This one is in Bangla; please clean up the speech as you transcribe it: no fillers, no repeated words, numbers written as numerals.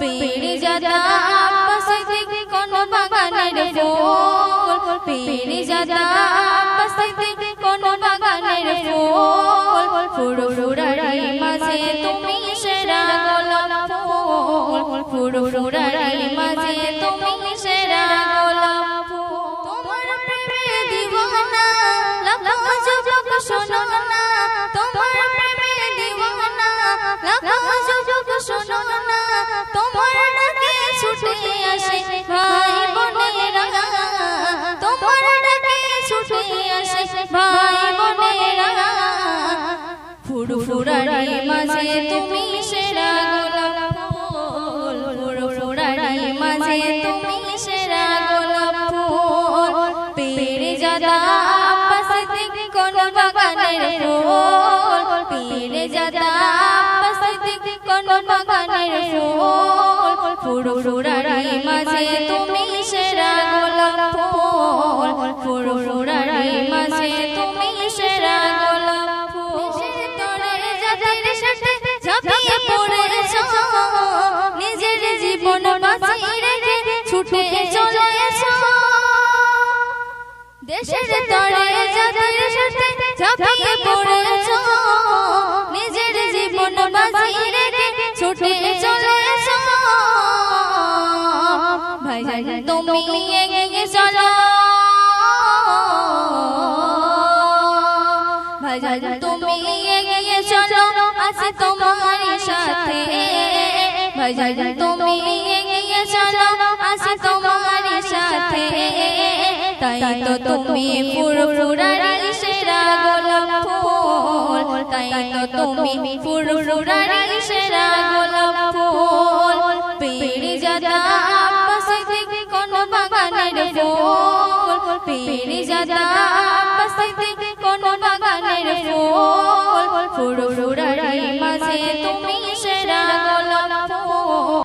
পেড়ে জাদা পাশে কোন বাগানের ফুল পেড়ে জাদা পাশে কোন বাগানের ফুল ফুরফুরারি মাঝে তুমি সেরা গোলাপ ফুল ফুরফুরারি মাঝে তুমি সেরা গোলাপ ফুল তোমার প্রেমে দিওয়ানা লাখো যুবক শোনো না তোমার প্রেমে দিওয়ানা লাখো যুবক শোনো না তোমার ডাকে ছুটে আসে ভাই বোনেরা তোমার ডাকে ছুটে আসে ভাই বোনেরা ফুরফুরারি মাঝে তুমি সেরা গোলাপ ফুল ফুরফুরারি মাঝে তুমি সেরা গোলাপ ফুল পেড়ে জাদা পাশে কোন বাগানের ফুল পেড়ে জাদা পাশে কোন বাগানের ফুল ফুরফুরারি মাঝে তুমি সেরা গোলাপ ফুল ফুরফুরারি মাঝে তুমি সেরা গোলাপ ফুল তোরে যাদের সাথে ঝাঁপিয়ে পড়েছো নিজের জীবন বাঁচিয়ে রেখে ছুটে চলেছো দেশের তরে যাদের সাথে ঝাঁপিয়ে পড়েছো নিজের জীবন বাঁচিয়ে রেখে ছুটে চলেছো ভাইজান তুমি এগিয়ে চলো ভাইজান তুমি এগিয়ে চলো আছি তোমার সাথে ভাইজান তুমি এগিয়ে চলো আছি তোমার সাথে তাই তো তুমি ফুরফুরারি সেরা গোলাপ ফুল তাই তো তুমি ফুরফুরারি সেরা গোলাপ ফুল পেড়ে জাদা পাশে কোন বাগানের ফুল পেড়ে জাদা পাশে কোন বাগানের ফুল